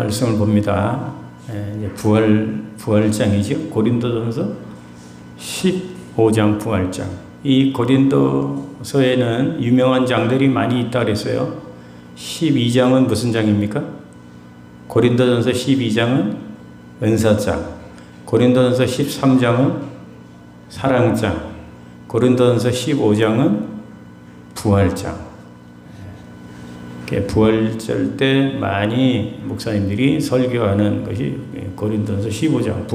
말씀을 봅니다. 이제 부활장이죠. 고린도전서 15장 부활장. 이 고린도서에는 유명한 장들이 많이 있다 그랬어요. 12장은 무슨 장입니까? 고린도전서 12장은 은사장, 고린도전서 13장은 사랑장, 고린도전서 15장은 부활장. 부활절 때 많이 목사님들이 설교하는 것이 고린도전서 15장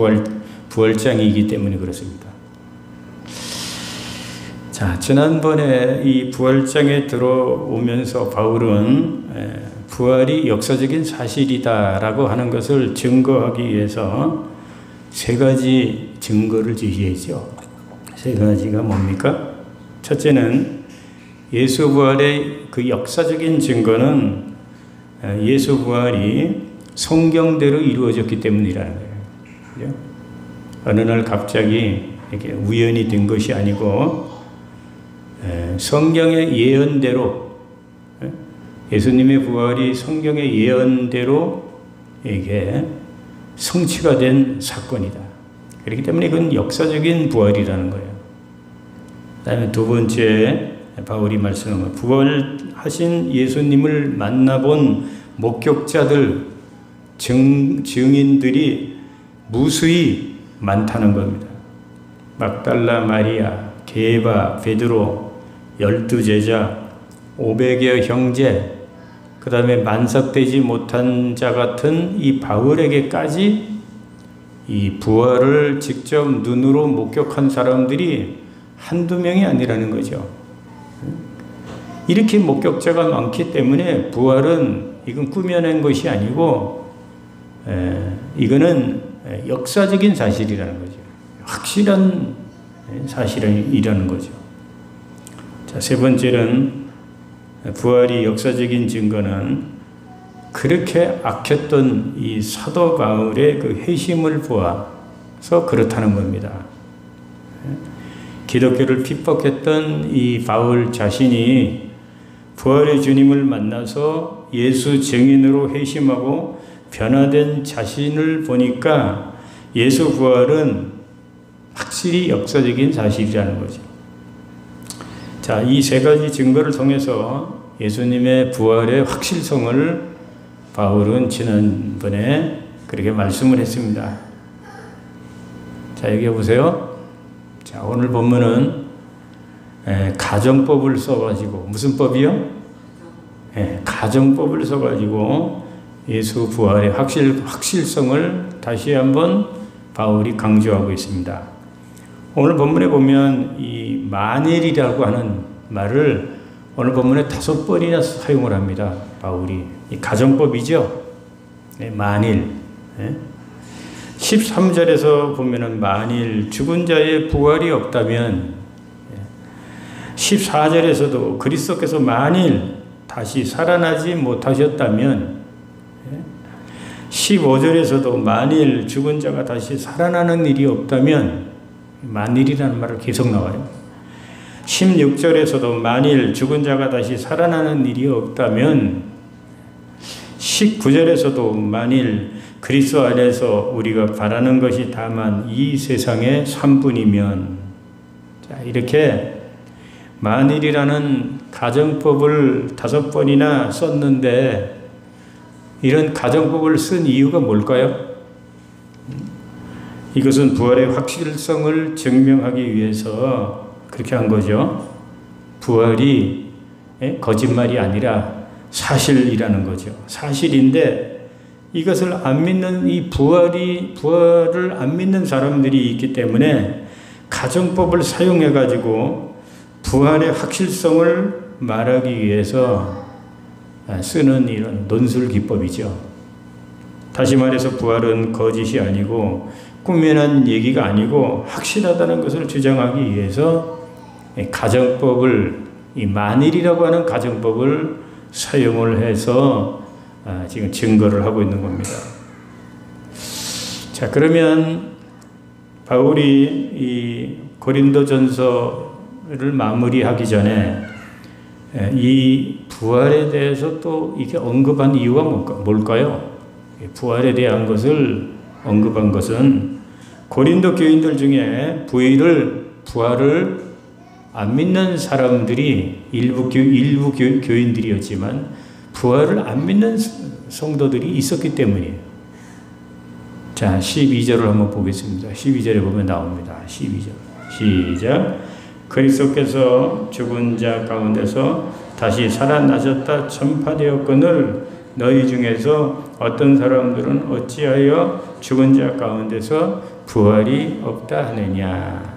부활장이기 때문에 그렇습니다. 자, 지난번에 이 부활장에 들어오면서 바울은 부활이 역사적인 사실이다라고 하는 것을 증거하기 위해서 세 가지 증거를 제시했죠. 세 가지가 뭡니까? 첫째는 예수 부활의 그 역사적인 증거는 예수 부활이 성경대로 이루어졌기 때문이라는 거예요. 그죠? 어느 날 갑자기 이렇게 우연이 된 것이 아니고 성경의 예언대로, 예수님의 부활이 성경의 예언대로 이게 성취가 된 사건이다. 그렇기 때문에 그건 역사적인 부활이라는 거예요. 그 다음에 두 번째 바울이 말씀하는 부활하신 예수님을 만나본 목격자들, 증인들이 무수히 많다는 겁니다. 막달라 마리아, 게바, 베드로, 12제자, 500여 형제, 그 다음에 만삭되지 못한 자 같은 이 바울에게까지 이 부활을 직접 눈으로 목격한 사람들이 한두 명이 아니라는 거죠. 이렇게 목격자가 많기 때문에 부활은 이건 꾸며낸 것이 아니고 이거는 역사적인 사실이라는 거죠. 확실한 사실이라는 거죠. 자, 세 번째는 부활이 역사적인 증거는 그렇게 악했던 이 사도 바울의 그 회심을 보아서 그렇다는 겁니다. 기독교를 핍박했던 이 바울 자신이 부활의 주님을 만나서 예수 증인으로 회심하고 변화된 자신을 보니까 예수 부활은 확실히 역사적인 사실이라는 거죠. 자, 이 세 가지 증거를 통해서 예수님의 부활의 확실성을 바울은 지난번에 그렇게 말씀을 했습니다. 자, 여기 보세요. 자, 오늘 본문은 가정법을 써가지고, 무슨 법이요? 가정법을 써가지고 예수 부활의 확실성을 다시 한번 바울이 강조하고 있습니다. 오늘 본문에 보면 이 만일이라고 하는 말을 오늘 본문에 5번이나 사용을 합니다. 바울이. 이 가정법이죠. 만일. 13절에서 보면은 만일 죽은 자의 부활이 없다면, 14절에서도 그리스도께서 만일 다시 살아나지 못하셨다면, 15절에서도 만일 죽은 자가 다시 살아나는 일이 없다면, 만일이라는 말을 계속 나와요. 16절에서도 만일 죽은 자가 다시 살아나는 일이 없다면, 19절에서도 만일 그리스도 안에서 우리가 바라는 것이 다만 이 세상의 3분이면, 자, 이렇게 만일이라는 가정법을 5번이나 썼는데 이런 가정법을 쓴 이유가 뭘까요? 이것은 부활의 확실성을 증명하기 위해서 그렇게 한 거죠. 부활이 거짓말이 아니라 사실이라는 거죠. 사실인데 이것을 안 믿는 이 부활을 안 믿는 사람들이 있기 때문에 가정법을 사용해 가지고 부활의 확실성을 말하기 위해서 쓰는 이런 논술 기법이죠. 다시 말해서 부활은 거짓이 아니고 꾸며낸 얘기가 아니고 확실하다는 것을 주장하기 위해서 가정법을, 이 만일이라고 하는 가정법을 사용을 해서 지금 증거를 하고 있는 겁니다. 자, 그러면 바울이 이 고린도전서를 마무리하기 전에 이 부활에 대해서 또 이렇게 언급한 이유가 뭘까요? 부활에 대한 것을 언급한 것은 고린도 교인들 중에 부활을 안 믿는 사람들이 일부 교인들이었지만 부활을 안 믿는 성도들이 있었기 때문이에요. 자, 12절을 한번 보겠습니다. 12절에 보면 나옵니다. 12절. 시작. 그리스도께서 죽은 자 가운데서 다시 살아나셨다 전파되었거늘 너희 중에서 어떤 사람들은 어찌하여 죽은 자 가운데서 부활이 없다 하느냐.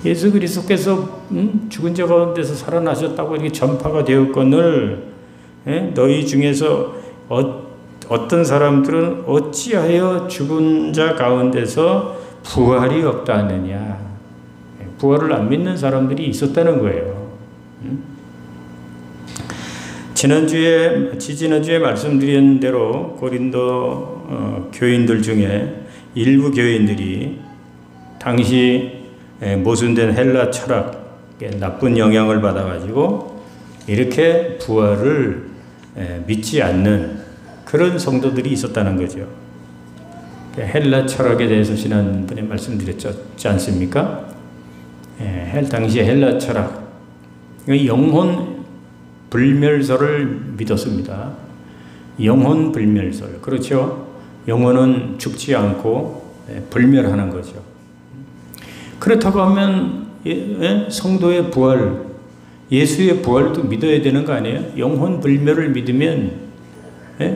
예수 그리스도께서 죽은 자 가운데서 살아나셨다고 이렇게 전파가 되었거늘 너희 중에서 어떤 사람들은 어찌하여 죽은 자 가운데서 부활이 없다 하느냐. 부활을 안 믿는 사람들이 있었다는 거예요. 지지난주에 말씀드린 대로 고린도 교인들 중에 일부 교인들이 당시 모순된 헬라 철학에 나쁜 영향을 받아가지고 이렇게 부활을 믿지 않는 그런 성도들이 있었다는 거죠. 헬라 철학에 대해서 지난번에 말씀드렸지 않습니까? 당시에 헬라 철학, 영혼 불멸설을 믿었습니다. 영혼 불멸설. 그렇죠? 영혼은 죽지 않고 불멸하는 거죠. 그렇다고 하면 성도의 부활, 예수의 부활도 믿어야 되는 거 아니에요? 영혼 불멸을 믿으면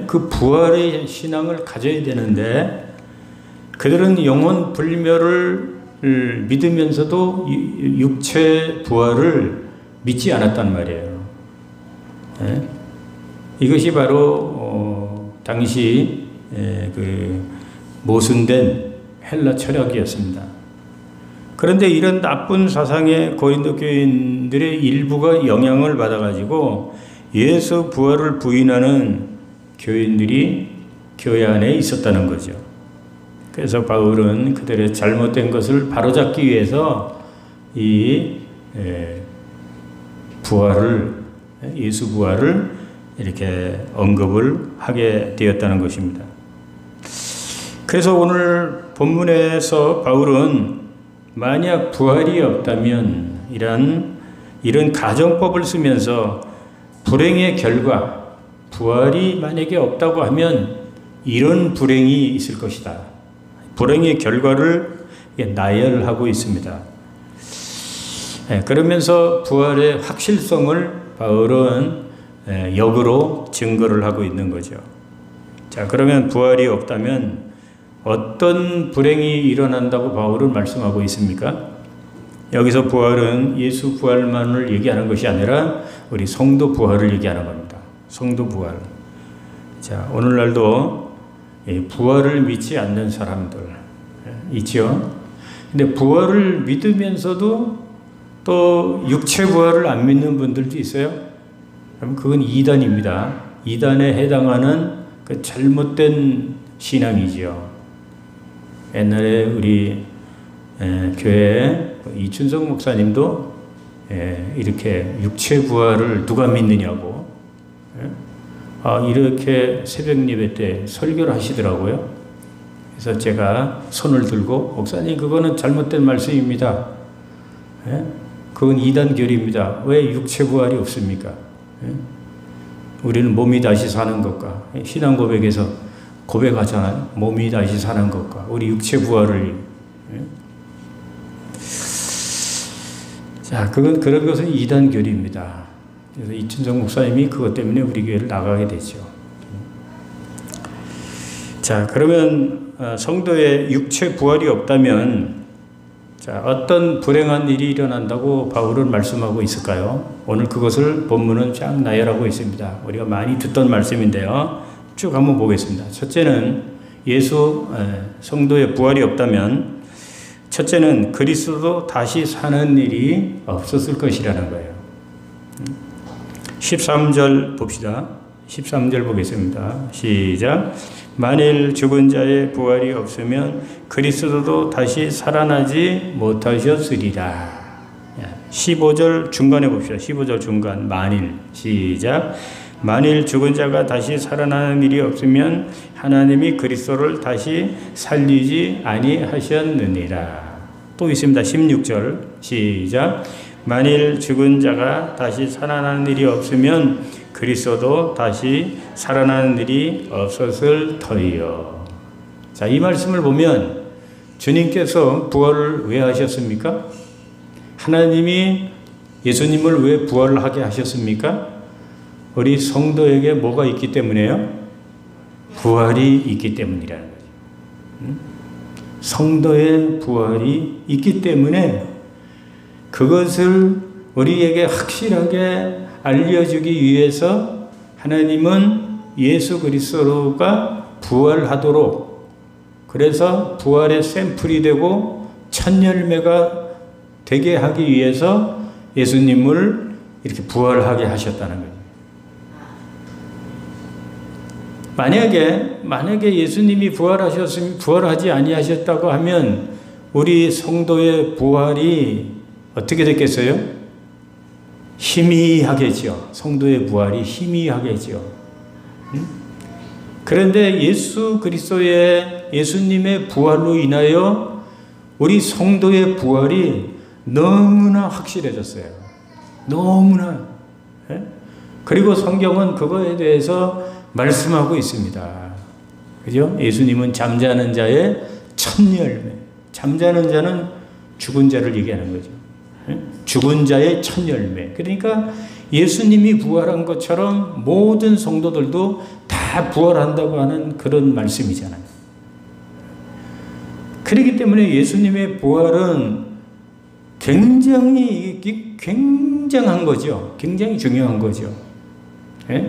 그 부활의 신앙을 가져야 되는데 그들은 영혼 불멸을 믿으면서도 육체 부활을 믿지 않았단 말이에요. 이것이 바로 당시 그 모순된 헬라 철학이었습니다. 그런데 이런 나쁜 사상의 고린도 교인들의 일부가 영향을 받아가지고 예수 부활을 부인하는 교인들이 교회 안에 있었다는 거죠. 그래서 바울은 그들의 잘못된 것을 바로잡기 위해서 이 예수 부활을 이렇게 언급을 하게 되었다는 것입니다. 그래서 오늘 본문에서 바울은 만약 부활이 없다면 이런 가정법을 쓰면서 불행의 결과, 부활이 만약에 없다고 하면 이런 불행이 있을 것이다. 불행의 결과를 나열하고 있습니다. 그러면서 부활의 확실성을 바울은 역으로 증거를 하고 있는 거죠. 자, 그러면 부활이 없다면 어떤 불행이 일어난다고 바울은 말씀하고 있습니까? 여기서 부활은 예수 부활만을 얘기하는 것이 아니라 우리 성도 부활을 얘기하는 겁니다. 성도 부활. 자, 오늘날도 부활을 믿지 않는 사람들 있죠. 근데 부활을 믿으면서도 또 육체 부활을 안 믿는 분들도 있어요. 그럼 그건 이단입니다. 이단에 해당하는 그 잘못된 신앙이죠. 옛날에 우리 교회 이춘석 목사님도 이렇게 육체 부활을 누가 믿느냐고 이렇게 새벽 예배 때 설교를 하시더라고요. 그래서 제가 손을 들고 목사님 그거는 잘못된 말씀입니다. 그건 이단교리입니다. 왜 육체 부활이 없습니까? 우리는 몸이 다시 사는 것과 신앙 고백에서 고백하잖아요. 몸이 다시 사는 것과 우리 육체 부활을 자, 그런 것은 이단교리입니다. 그래서 이춘정 목사님이 그것 때문에 우리 교회를 나가게 되죠. 자, 그러면 성도의 육체 부활이 없다면 자, 어떤 불행한 일이 일어난다고 바울은 말씀하고 있을까요? 오늘 그것을 본문은 쫙 나열하고 있습니다. 우리가 많이 듣던 말씀인데요. 쭉 한번 보겠습니다. 첫째는 성도의 부활이 없다면 첫째는 그리스도 다시 사는 일이 없었을 것이라는 거예요. 13절 봅시다. 13절 보겠습니다. 시작. 만일 죽은 자의 부활이 없으면 그리스도도 다시 살아나지 못하셨으리라. 15절 중간에 봅시다. 15절 중간 만일 시작. 만일 죽은 자가 다시 살아나는 일이 없으면 하나님이 그리스도를 다시 살리지 아니하셨느니라. 또 있습니다. 16절 시작. 만일 죽은 자가 다시 살아나는 일이 없으면 그리스도도 다시 살아나는 일이 없었을 터이요. 자, 이 말씀을 보면 주님께서 부활을 왜 하셨습니까? 하나님이 예수님을 왜 부활하게 하셨습니까? 우리 성도에게 뭐가 있기 때문에요? 부활이 있기 때문이라는 거죠. 성도의 부활이 있기 때문에 그것을 우리에게 확실하게 알려주기 위해서 하나님은 예수 그리스도가 부활하도록, 그래서 부활의 샘플이 되고 첫 열매가 되게 하기 위해서 예수님을 이렇게 부활하게 하셨다는 거예요. 만약에 예수님이 부활하지 아니하셨다고 하면 우리 성도의 부활이 어떻게 됐겠어요? 희미하겠죠. 성도의 부활이 희미하겠죠. 그런데 예수님의 부활로 인하여 우리 성도의 부활이 너무나 확실해졌어요. 너무나. 그리고 성경은 그거에 대해서 말씀하고 있습니다. 그죠? 예수님은 잠자는 자의 첫 열매. 잠자는 자는 죽은 자를 얘기하는 거죠. 죽은 자의 첫 열매. 그러니까 예수님이 부활한 것처럼 모든 성도들도 다 부활한다고 하는 그런 말씀이잖아요. 그렇기 때문에 예수님의 부활은 굉장한 거죠. 굉장히 중요한 거죠.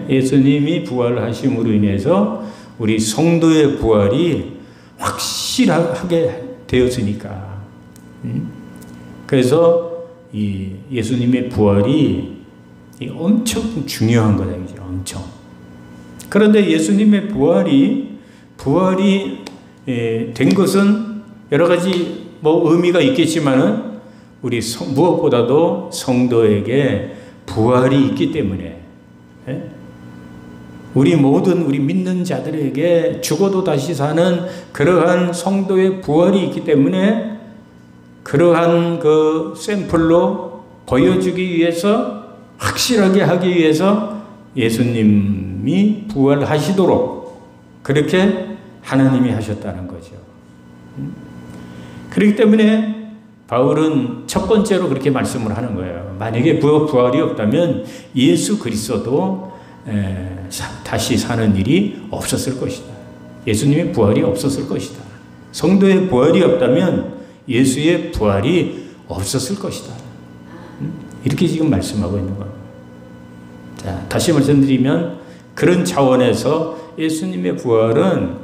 예수님이 부활하심으로 인해서 우리 성도의 부활이 확실하게 되었으니까. 그래서 이 예수님의 부활이 엄청 중요한 거다. 엄청. 그런데 예수님의 부활이 된 것은 여러 가지 의미가 있겠지만은 우리 무엇보다도 성도에게 부활이 있기 때문에 우리 믿는 자들에게 죽어도 다시 사는 그러한 성도의 부활이 있기 때문에 그러한 그 샘플로 보여주기 위해서, 확실하게 하기 위해서 예수님이 부활하시도록 그렇게 하나님이 하셨다는 거죠. 그렇기 때문에 바울은 첫 번째로 그렇게 말씀을 하는 거예요. 만약에 부활이 없다면 예수 그리스도도 다시 사는 일이 없었을 것이다. 예수님의 부활이 없었을 것이다. 성도의 부활이 없다면 예수의 부활이 없었을 것이다. 이렇게 지금 말씀하고 있는 겁니다. 자, 다시 말씀드리면 그런 차원에서 예수님의 부활은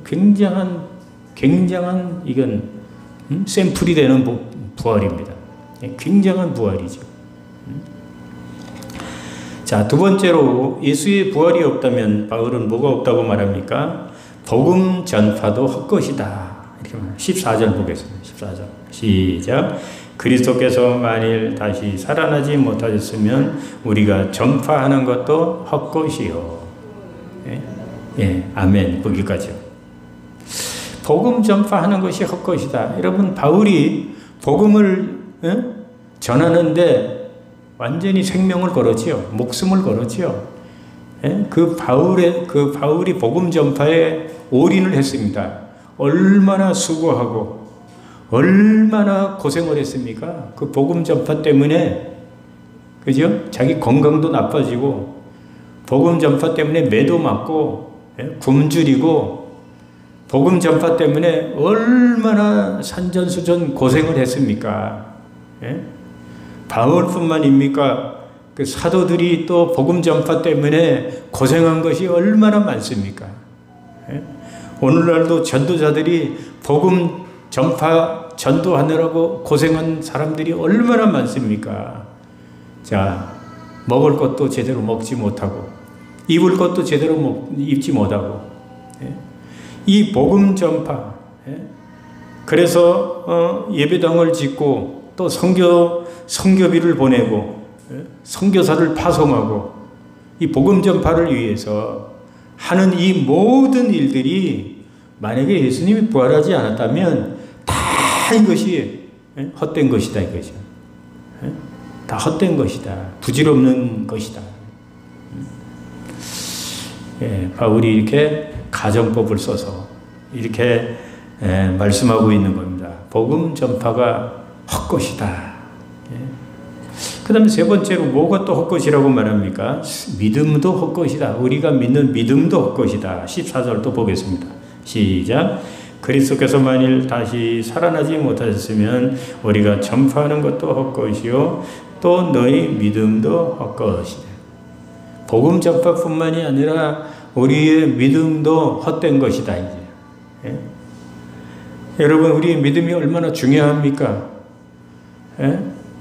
굉장한 이건 샘플이 되는 부활입니다. 굉장한 부활이죠. 자, 두 번째로 예수의 부활이 없다면 바울은 뭐가 없다고 말합니까? 복음 전파도 헛것이다. 이렇게 말합니다. 14절 보겠습니다. 14절 시작. 그리스도께서 만일 다시 살아나지 못하셨으면 우리가 전파하는 것도 헛것이요. 아멘. 거기까지요. 복음 전파하는 것이 헛것이다. 여러분, 바울이 복음을 전하는데 완전히 생명을 걸었지요. 목숨을 걸었지요. 그 바울이 복음 전파에 올인을 했습니다. 얼마나 수고하고 얼마나 고생을 했습니까? 그 복음 전파 때문에, 그죠? 자기 건강도 나빠지고 복음 전파 때문에 매도 맞고 굶주리고 복음 전파 때문에 얼마나 산전수전 고생을 했습니까? 바울뿐만입니까? 그 사도들이 또 복음 전파 때문에 고생한 것이 얼마나 많습니까? 오늘날도 전도자들이 복음 전파 전도하느라고 고생한 사람들이 얼마나 많습니까? 자, 먹을 것도 제대로 먹지 못하고 입을 것도 제대로 입지 못하고 이 복음 전파, 그래서 예배당을 짓고 또 선교비를 보내고 선교사를 파송하고 이 복음 전파를 위해서 하는 이 모든 일들이 만약에 예수님이 부활하지 않았다면 다 이것이 헛된 것이다 이거죠. 다 헛된 것이다. 부질없는 것이다. 바울이 이렇게 가정법을 써서 이렇게 말씀하고 있는 겁니다. 복음 전파가 헛것이다. 그 다음에 세 번째로 뭐가 또 헛것이라고 말합니까? 믿음도 헛것이다. 우리가 믿는 믿음도 헛것이다. 14절 또 보겠습니다. 시작. 그리스도께서 만일 다시 살아나지 못하셨으면 우리가 전파하는 것도 헛것이요 또 너희 믿음도 헛것이다. 복음 전파뿐만이 아니라 우리의 믿음도 헛된 것이다. 이제. 여러분 우리의 믿음이 얼마나 중요합니까?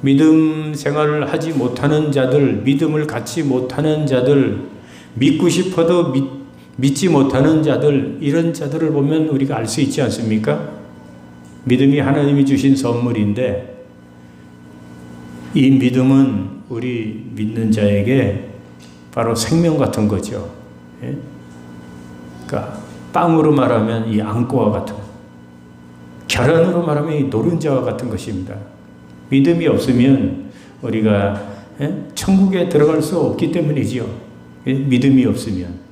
믿음 생활을 하지 못하는 자들, 믿음을 갖지 못하는 자들, 믿고 싶어도 믿지 못하는 자들, 이런 자들을 보면 우리가 알 수 있지 않습니까? 믿음이 하나님이 주신 선물인데 이 믿음은 우리 믿는 자에게 바로 생명 같은 거죠. 그러니까 빵으로 말하면 이 안고와 같은, 계란으로 말하면 이 노른자와 같은 것입니다. 믿음이 없으면 우리가 천국에 들어갈 수 없기 때문이지요. 믿음이 없으면.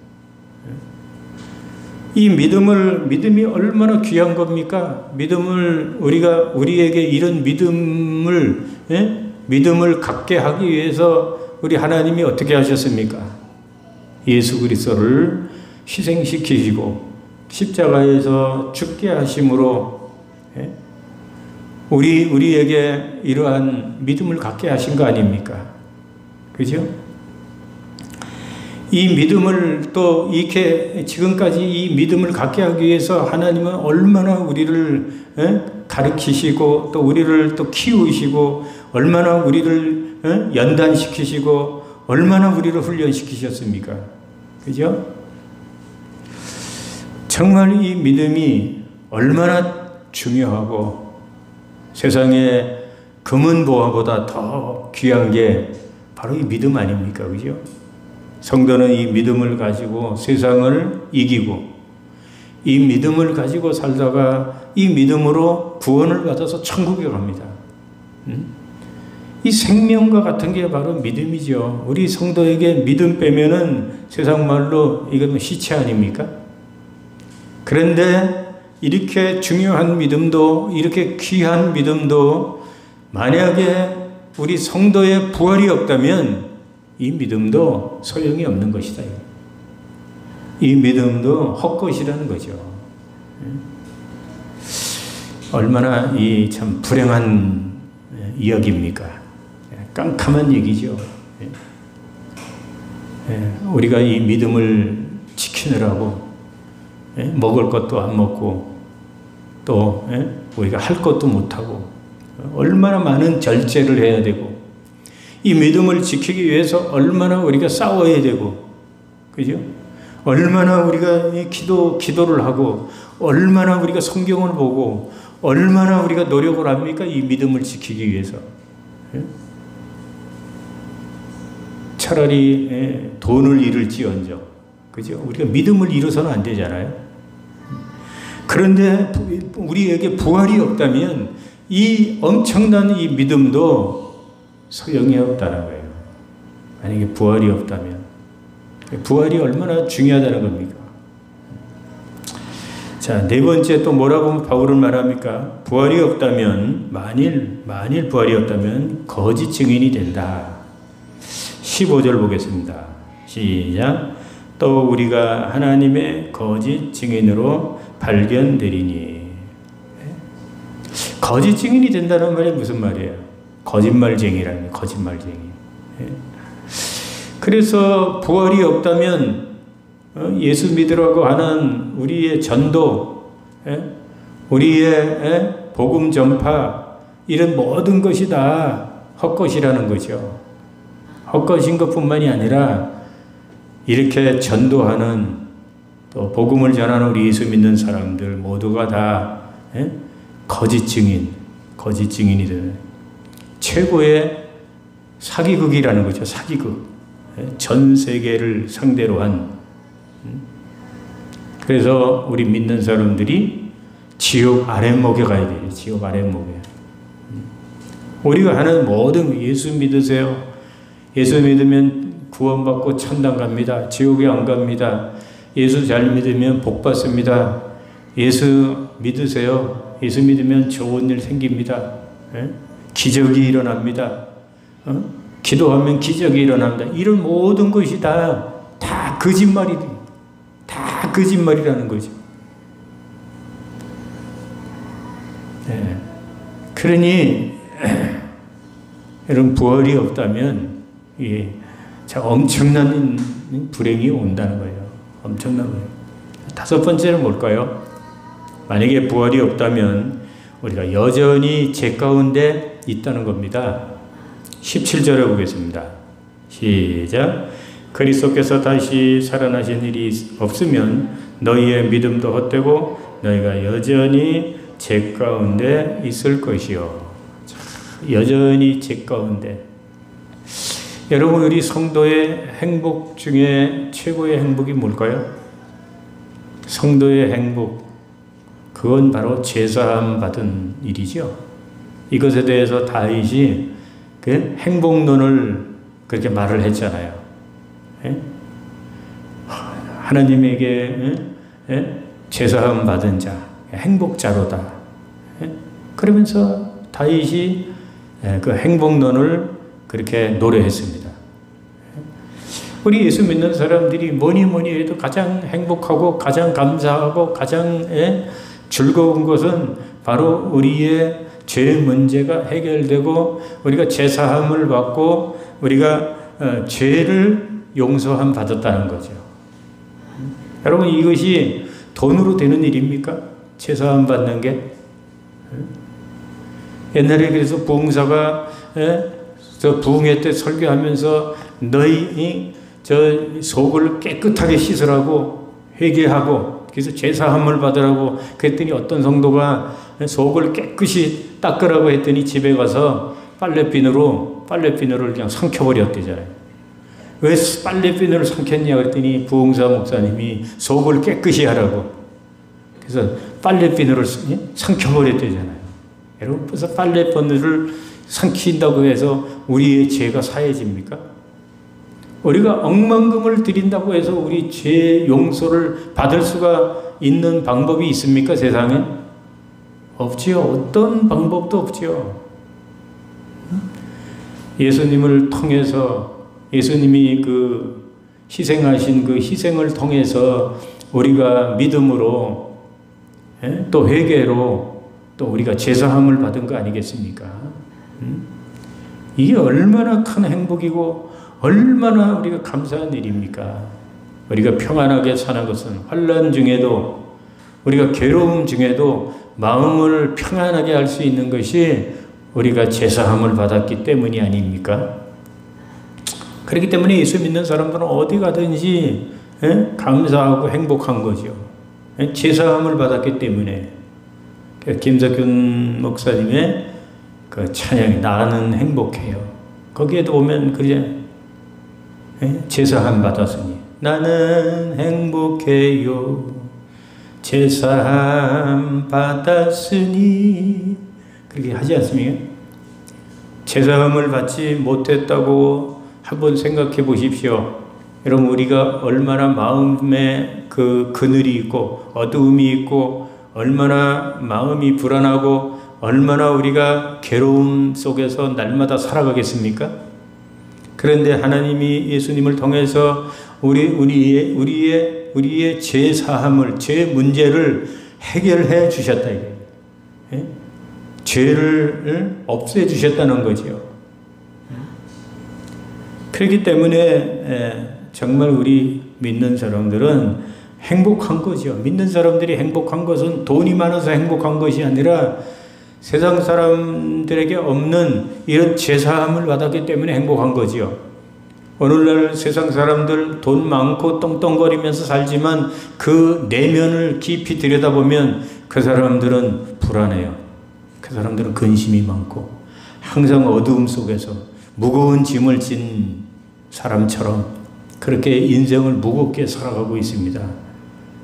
이 믿음이 얼마나 귀한 겁니까? 우리에게 이런 믿음을 갖게 하기 위해서 우리 하나님이 어떻게 하셨습니까? 예수 그리스도를 희생시키시고 십자가에서 죽게 하심으로 우리에게 이러한 믿음을 갖게 하신 거 아닙니까? 그죠? 이 믿음을 또 이렇게 지금까지 이 믿음을 갖게 하기 위해서 하나님은 얼마나 우리를 가르치시고 또 우리를 또 키우시고 얼마나 우리를 연단시키시고 얼마나 우리를 훈련시키셨습니까? 그죠? 정말 이 믿음이 얼마나 중요하고 세상에 금은 보화보다 더 귀한 게 바로 이 믿음 아닙니까? 그죠? 성도는 이 믿음을 가지고 세상을 이기고 이 믿음을 가지고 살다가 이 믿음으로 구원을 받아서 천국에 갑니다. 이 생명과 같은 게 바로 믿음이죠. 우리 성도에게 믿음 빼면은 세상 말로 이건 시체 아닙니까? 그런데 이렇게 중요한 믿음도 이렇게 귀한 믿음도 만약에 우리 성도의 부활이 없다면 이 믿음도 소용이 없는 것이다. 이 믿음도 헛것이라는 거죠. 얼마나 이 참 불행한 이야기입니까? 깜깜한 얘기죠. 우리가 이 믿음을 지키느라고 먹을 것도 안 먹고 또 우리가 할 것도 못하고 얼마나 많은 절제를 해야 되고 이 믿음을 지키기 위해서 얼마나 우리가 싸워야 되고 그죠? 얼마나 우리가 기도를 하고 얼마나 우리가 성경을 보고 얼마나 우리가 노력을 합니까? 이 믿음을 지키기 위해서. 차라리 돈을 잃을지언정 그죠? 우리가 믿음을 잃어서는 안 되잖아요. 그런데 우리에게 부활이 없다면 이 엄청난 이 믿음도 소용이 없다는 거예요. 만약에 부활이 없다면. 부활이 얼마나 중요하다는 겁니까? 자, 네 번째 또 뭐라고 바울은 말합니까? 부활이 없다면, 만일 부활이 없다면 거짓 증인이 된다. 15절 보겠습니다. 시작. 또 우리가 하나님의 거짓 증인으로 발견되리니. 거짓 증인이 된다는 말이 무슨 말이에요? 거짓말쟁이라는 거짓말쟁이. 그래서 부활이 없다면 예수 믿으라고 하는 우리의 전도, 우리의 복음 전파 이런 모든 것이 다 헛것이라는 거죠. 헛것인 것뿐만이 아니라 이렇게 전도하는 또 복음을 전하는 우리 예수 믿는 사람들 모두가 다 거짓 증인이 되는 최고의 사기극이라는 거죠. 사기극. 전 세계를 상대로 한. 그래서 우리 믿는 사람들이 지옥 아랫목에 가야 돼요. 지옥 아랫목에. 우리가 하는 모든 예수 믿으세요. 예수 믿으면 구원받고 천당 갑니다. 지옥에 안 갑니다. 예수 잘 믿으면 복 받습니다. 예수 믿으세요. 예수 믿으면 좋은 일 생깁니다. 기적이 일어납니다. 기도하면 기적이 일어납니다. 이런 모든 것이 다 거짓말이에요. 다 거짓말이라는 거죠. 네. 그러니 여러분 부활이 없다면 엄청난 불행이 온다는 거예요. 엄청난 거예요. 다섯 번째는 뭘까요? 만약에 부활이 없다면 우리가 여전히 죄 가운데 있다는 겁니다. 17절에 보겠습니다. 시작. 그리스도께서 다시 살아나신 일이 없으면 너희의 믿음도 헛되고 너희가 여전히 죄 가운데 있을 것이요. 여전히 죄 가운데. 여러분, 우리 성도의 행복 중에 최고의 행복이 뭘까요? 성도의 행복, 그건 바로 제사함 받은 일이죠. 이것에 대해서 다윗이 그 행복론을 그렇게 말을 했잖아요. 하나님에게 제사함 받은 자, 행복자로다. 그러면서 다윗이 그 행복론을 그렇게 노래했습니다. 우리 예수 믿는 사람들이 뭐니 해도 가장 행복하고 가장 감사하고 가장 즐거운 것은 바로 우리의 죄 문제가 해결되고 우리가 제사함을 받고 우리가 죄를 용서함 받았다는 거죠. 여러분, 이것이 돈으로 되는 일입니까? 제사함 받는 게? 옛날에 그래서 부흥사가 저 부흥회 때 설교하면서 너희 저 속을 깨끗하게 씻으라고 회개하고 그래서 제사함을 받으라고 그랬더니 어떤 성도가 속을 깨끗이 닦으라고 했더니 집에 가서 빨래비누를 그냥 삼켜버렸대잖아요. 왜 빨래비누를 삼켰냐 그랬더니 부흥사 목사님이 속을 깨끗이 하라고 그래서 빨래비누를 삼켜버렸대잖아요. 여러분, 벌써 빨래비누를 삼킨다고 해서 우리의 죄가 사해집니까? 우리가 억만금을 드린다고 해서 우리 죄 용서를 받을 수가 있는 방법이 있습니까? 세상에? 없지요. 어떤 방법도 없지요. 예수님을 통해서 예수님이 그 희생하신 그 희생을 통해서 우리가 믿음으로 또 회개로 또 우리가 제사함을 받은 거 아니겠습니까? 이게 얼마나 큰 행복이고 얼마나 우리가 감사한 일입니까? 우리가 평안하게 사는 것은 환난 중에도 우리가 괴로움 중에도 마음을 평안하게 할 수 있는 것이 우리가 제사함을 받았기 때문이 아닙니까? 그렇기 때문에 예수 믿는 사람들은 어디 가든지 감사하고 행복한 거죠. 제사함을 받았기 때문에. 김석균 목사님의 그 찬양이 나는 행복해요. 거기에도 보면 그제 제사함 받았으니 나는 행복해요. 제사함 받았으니 그렇게 하지 않습니까? 제사함을 받지 못했다고 한번 생각해 보십시오. 여러분, 우리가 얼마나 마음에 그 그늘이 있고 어두움이 있고 얼마나 마음이 불안하고 얼마나 우리가 괴로움 속에서 날마다 살아가겠습니까? 그런데 하나님이 예수님을 통해서 우리의 죄 사함을, 죄 문제를 해결해 주셨다. 죄를 없애 주셨다는 거죠. 그렇기 때문에 정말 우리 믿는 사람들은 행복한 거죠. 믿는 사람들이 행복한 것은 돈이 많아서 행복한 것이 아니라 세상 사람들에게 없는 이런 제사함을 받았기 때문에 행복한 거지요. 오늘날 세상 사람들 돈 많고 떵떵거리면서 살지만 그 내면을 깊이 들여다보면 그 사람들은 불안해요. 그 사람들은 근심이 많고 항상 어두움 속에서 무거운 짐을 진 사람처럼 그렇게 인생을 무겁게 살아가고 있습니다.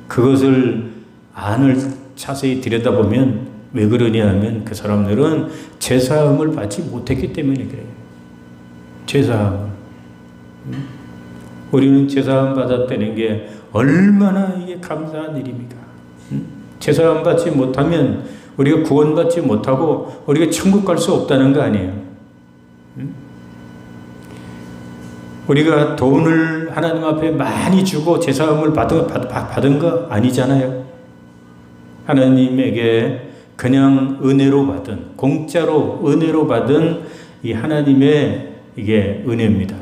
그것을 안을 자세히 들여다보면 왜 그러냐 하면 그 사람들은 죄사함을 받지 못했기 때문에 그래요. 죄사함을. 우리는 죄사함 받았다는 게 얼마나 이게 감사한 일입니까? 죄사함 받지 못하면 우리가 구원받지 못하고 우리가 천국 갈 수 없다는 거 아니에요. 우리가 돈을 하나님 앞에 많이 주고 죄사함을 받은 거 아니잖아요. 하나님에게 그냥 은혜로 받은, 공짜로 은혜로 받은 이 하나님의 이게 은혜입니다.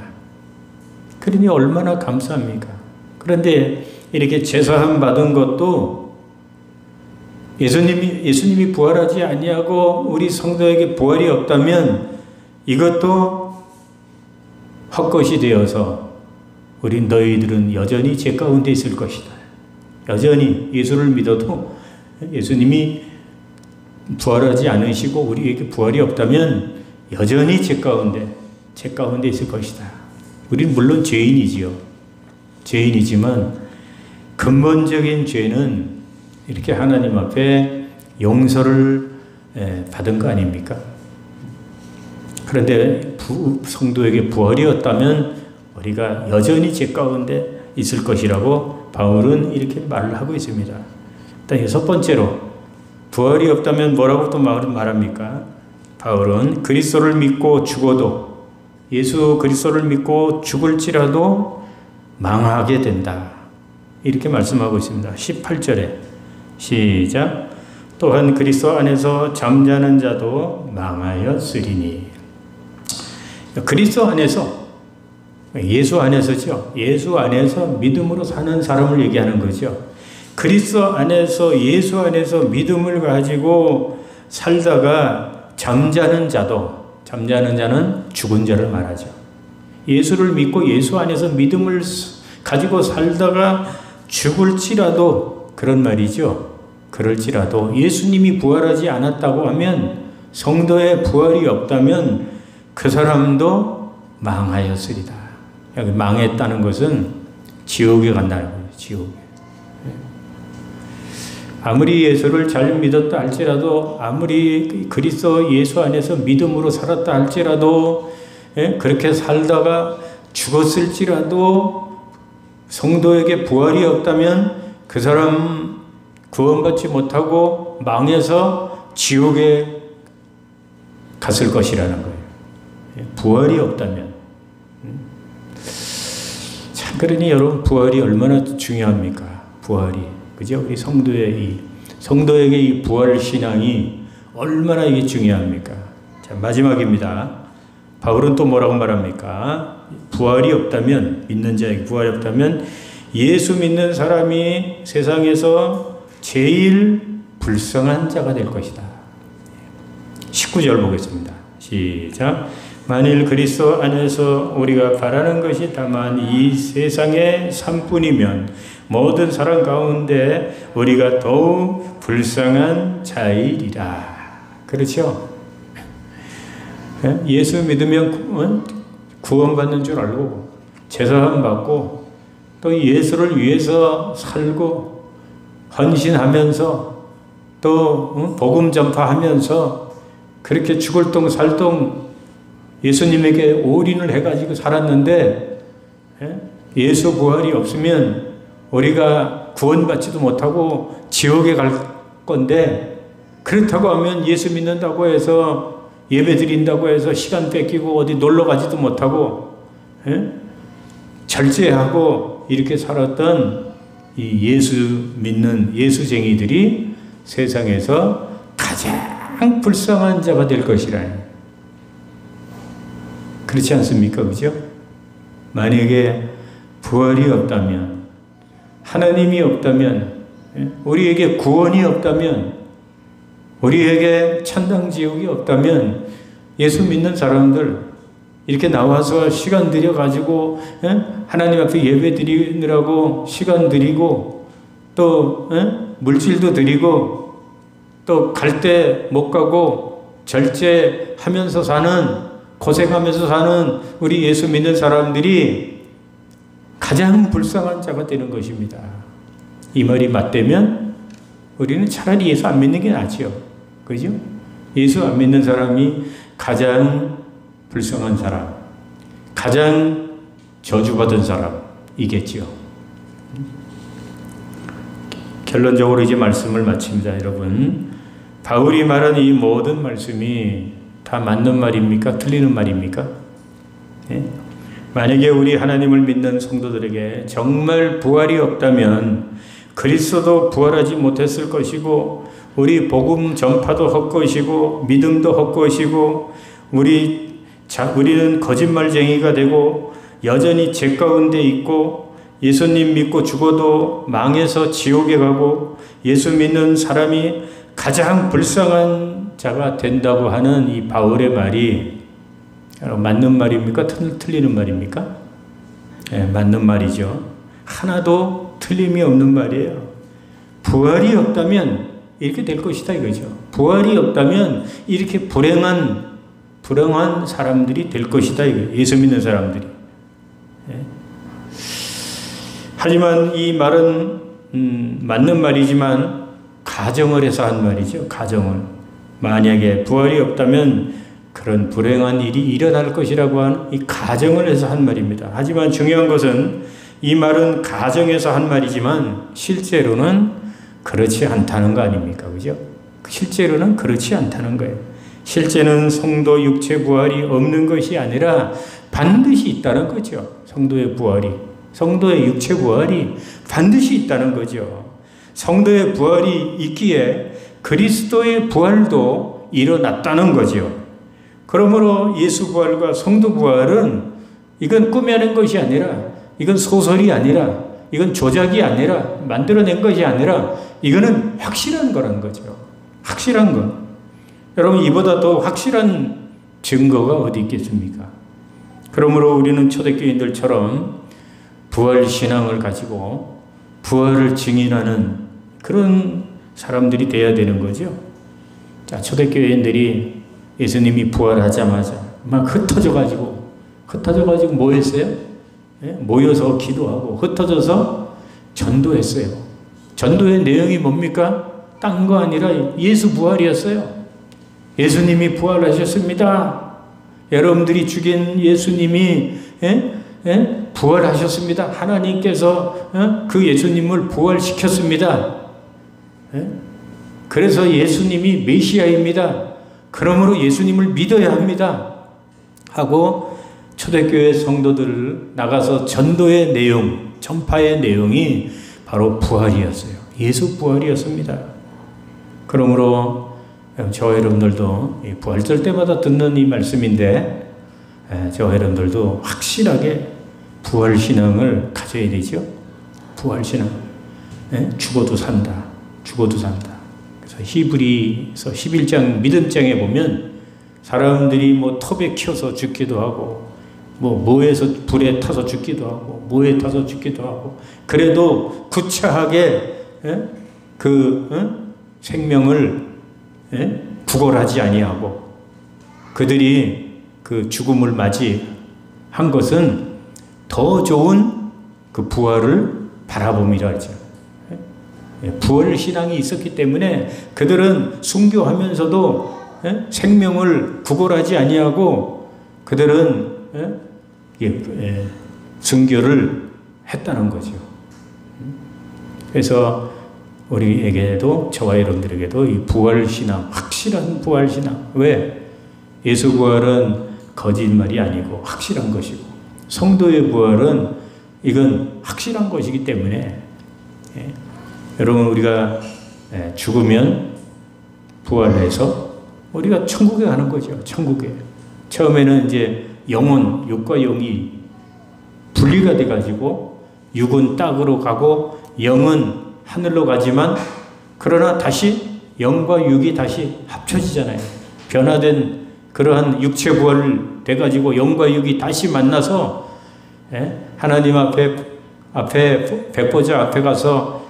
그러니 얼마나 감사합니까? 그런데 이렇게 죄사함 받은 것도 예수님이 부활하지 아니하고 우리 성도에게 부활이 없다면 이것도 헛것이 되어서 우리 너희들은 여전히 죄 가운데 있을 것이다. 여전히 예수를 믿어도 예수님이 부활하지 않으시고 우리에게 부활이 없다면 여전히 죄 가운데 있을 것이다. 우리는 물론 죄인이지요. 죄인이지만 근본적인 죄는 이렇게 하나님 앞에 용서를 받은 거 아닙니까? 그런데 성도에게 부활이 없다면 우리가 여전히 죄 가운데 있을 것이라고 바울은 이렇게 말을 하고 있습니다. 일단 여섯 번째로 부활이 없다면 뭐라고 또 말합니까? 바울은 그리스도를 믿고 죽어도 예수 그리스도를 믿고 죽을지라도 망하게 된다. 이렇게 말씀하고 있습니다. 18절에 시작. 또한 그리스도 안에서 잠자는 자도 망하였으리니. 그리스도 안에서, 예수 안에서죠. 예수 안에서 믿음으로 사는 사람을 얘기하는 거죠. 그리스도 안에서, 예수 안에서 믿음을 가지고 살다가 잠자는 자는 죽은 자를 말하죠. 예수를 믿고 예수 안에서 믿음을 가지고 살다가 죽을지라도, 그런 말이죠. 그럴지라도 예수님이 부활하지 않았다고 하면, 성도의 부활이 없다면 그 사람도 망하였으리다. 여기 망했다는 것은 지옥에 간다는 거예요. 지옥에. 아무리 예수를 잘 믿었다 할지라도, 아무리 그리스도 예수 안에서 믿음으로 살았다 할지라도, 그렇게 살다가 죽었을지라도 성도에게 부활이 없다면 그 사람 구원받지 못하고 망해서 지옥에 갔을 것이라는 거예요. 부활이 없다면. 참, 그러니 여러분, 부활이 얼마나 중요합니까? 부활이. 그죠? 우리 성도에게 이 부활 신앙이 얼마나 이게 중요합니까? 자, 마지막입니다. 바울은 또 뭐라고 말합니까? 부활이 없다면, 믿는 자에게 부활이 없다면 예수 믿는 사람이 세상에서 제일 불쌍한 자가 될 것이다. 19절 보겠습니다. 시작. 만일 그리스도 안에서 우리가 바라는 것이 다만 이 세상의 삶뿐이면 모든 사람 가운데 우리가 더욱 불쌍한 자이리라. 그렇죠? 예수 믿으면 구원받는 줄 알고 제사함 받고 또 예수를 위해서 살고 헌신하면서 또 복음 전파하면서 그렇게 죽을 동 살동 예수님에게 올인을 해가지고 살았는데, 예수 부활이 없으면 우리가 구원받지도 못하고 지옥에 갈 건데, 그렇다고 하면 예수 믿는다고 해서 예배 드린다고 해서 시간 뺏기고 어디 놀러 가지도 못하고 절제하고 이렇게 살았던 이 예수 믿는 예수쟁이들이 세상에서 가장 불쌍한 자가 될 것이라니. 그렇지 않습니까? 그죠? 만약에 부활이 없다면, 하나님이 없다면, 우리에게 구원이 없다면, 우리에게 천당 지옥이 없다면 예수 믿는 사람들 이렇게 나와서 시간 들여가지고 하나님 앞에 예배 드리느라고 시간 드리고 또 물질도 드리고 또 갈 때 못 가고 절제하면서 사는 고생하면서 사는 우리 예수 믿는 사람들이 가장 불쌍한 자가 되는 것입니다. 이 말이 맞다면 우리는 차라리 예수 안 믿는 게 낫죠. 그죠? 예수 안 믿는 사람이 가장 불쌍한 사람, 가장 저주받은 사람이겠죠. 결론적으로 이제 말씀을 마칩니다, 여러분. 바울이 말한 이 모든 말씀이 다 맞는 말입니까? 틀리는 말입니까? 예? 만약에 우리 하나님을 믿는 성도들에게 정말 부활이 없다면 그리스도도 부활하지 못했을 것이고 우리 복음 전파도 헛것이고 믿음도 헛것이고 우리는 거짓말쟁이가 되고 여전히 죄 가운데 있고 예수님 믿고 죽어도 망해서 지옥에 가고 예수 믿는 사람이 가장 불쌍한 자가 된다고 하는 이 바울의 말이 맞는 말입니까? 틀리는 말입니까? 네, 맞는 말이죠. 하나도 틀림이 없는 말이에요. 부활이 없다면 이렇게 될 것이다 이거죠. 부활이 없다면 이렇게 불행한 사람들이 될 것이다 이거예요. 예수 믿는 사람들이. 네. 하지만 이 말은 맞는 말이지만 가정을 해서 한 말이죠. 가정을. 만약에 부활이 없다면 그런 불행한 일이 일어날 것이라고 하는 이 가정을 해서 한 말입니다. 하지만 중요한 것은 이 말은 가정에서 한 말이지만 실제로는 그렇지 않다는 거 아닙니까? 그죠? 실제로는 그렇지 않다는 거예요. 실제는 성도 육체 부활이 없는 것이 아니라 반드시 있다는 거죠. 성도의 부활이. 성도의 육체 부활이 반드시 있다는 거죠. 성도의 부활이 있기에 그리스도의 부활도 일어났다는 거죠. 그러므로 예수 부활과 성도 부활은 이건 꾸며낸 것이 아니라 이건 소설이 아니라 이건 조작이 아니라 만들어낸 것이 아니라 이거는 확실한 거라는 거죠. 확실한 것. 여러분 이보다 더 확실한 증거가 어디 있겠습니까? 그러므로 우리는 초대교인들처럼 부활신앙을 가지고 부활을 증인하는 그런 사람들이 돼야 되는 거죠. 자, 초대교인들이 예수님이 부활하자마자 막 흩어져가지고 뭐 했어요? 예? 모여서 기도하고 흩어져서 전도했어요. 전도의 내용이 뭡니까? 딴 거 아니라 예수 부활이었어요. 예수님이 부활하셨습니다. 여러분들이 죽인 예수님이 부활하셨습니다. 하나님께서 그 예수님을 부활시켰습니다. 그래서 예수님이 메시아입니다. 그러므로 예수님을 믿어야 합니다. 하고 초대교회 성도들을 나가서 전도의 내용, 전파의 내용이 바로 부활이었어요. 예수 부활이었습니다. 그러므로 저와 여러분들도 부활절 때마다 듣는 이 말씀인데 저와 여러분들도 확실하게 부활신앙을 가져야 되죠. 부활신앙. 죽어도 산다. 죽어도 산다. 그래서 히브리서 11장 믿음장에 보면 사람들이 뭐 톱에 키워서 죽기도 하고 뭐에서 불에 타서 죽기도 하고 뭐에 타서 죽기도 하고 그래도 구차하게 생명을 구걸하지 아니하고 그들이 그 죽음을 맞이한 것은 더 좋은 그 부활을 바라봄이라 하죠. 부활 신앙이 있었기 때문에 그들은 순교하면서도 생명을 구걸하지 아니하고 그들은 순교를 했다는 거죠. 그래서 우리에게도 저와 여러분들에게도 이 부활 신앙, 확실한 부활 신앙. 왜? 예수 부활은 거짓말이 아니고 확실한 것이고 성도의 부활은 이건 확실한 것이기 때문에 여러분 우리가 죽으면 부활해서 우리가 천국에 가는 거죠. 천국에. 처음에는 이제 영혼, 육과 영이 분리가 돼가지고 육은 땅으로 가고 영은 하늘로 가지만 그러나 다시 영과 육이 다시 합쳐지잖아요. 변화된 그러한 육체 부활 돼가지고 영과 육이 다시 만나서 하나님 앞에 백보자 앞에 가서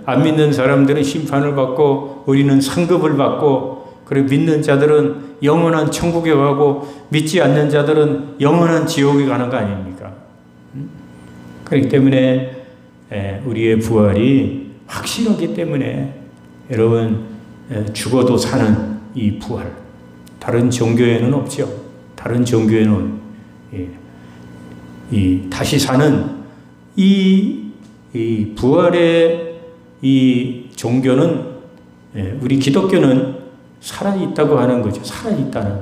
안 믿는 사람들은 심판을 받고 우리는 상급을 받고 그리고 믿는 자들은 영원한 천국에 가고 믿지 않는 자들은 영원한 지옥에 가는 거 아닙니까? 그렇기 때문에 우리의 부활이 확실하기 때문에 여러분 죽어도 사는 이 부활, 다른 종교에는 없죠. 다른 종교에는 이 다시 사는 이 부활의 이 종교는, 우리 기독교는 살아있다고 하는 거죠. 살아있다는.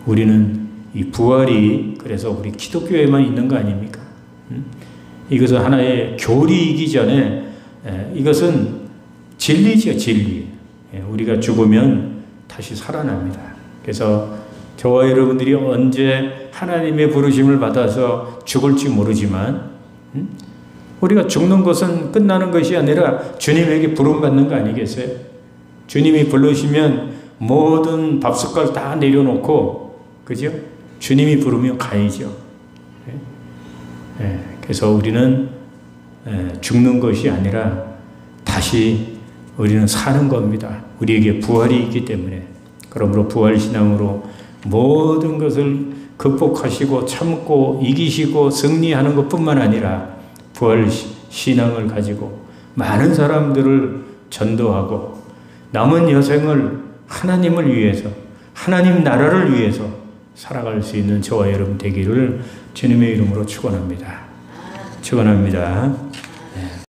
우리는 이 부활이 그래서 우리 기독교에만 있는 거 아닙니까? 이것은 하나의 교리이기 전에 이것은 진리죠, 진리. 우리가 죽으면 다시 살아납니다. 그래서 저와 여러분들이 언제 하나님의 부르심을 받아서 죽을지 모르지만 우리가 죽는 것은 끝나는 것이 아니라 주님에게 부름받는 거 아니겠어요? 주님이 부르시면 모든 밥숟갈 다 내려놓고, 그죠? 주님이 부르면 가야죠. 그래서 우리는 죽는 것이 아니라 다시 우리는 사는 겁니다. 우리에게 부활이 있기 때문에. 그러므로 부활신앙으로 모든 것을 극복하시고 참고 이기시고 승리하는 것뿐만 아니라 부활신앙을 가지고 많은 사람들을 전도하고 남은 여생을 하나님을 위해서, 하나님 나라를 위해서 살아갈 수 있는 저와 여러분 되기를 주님의 이름으로 축원합니다. 축원합니다.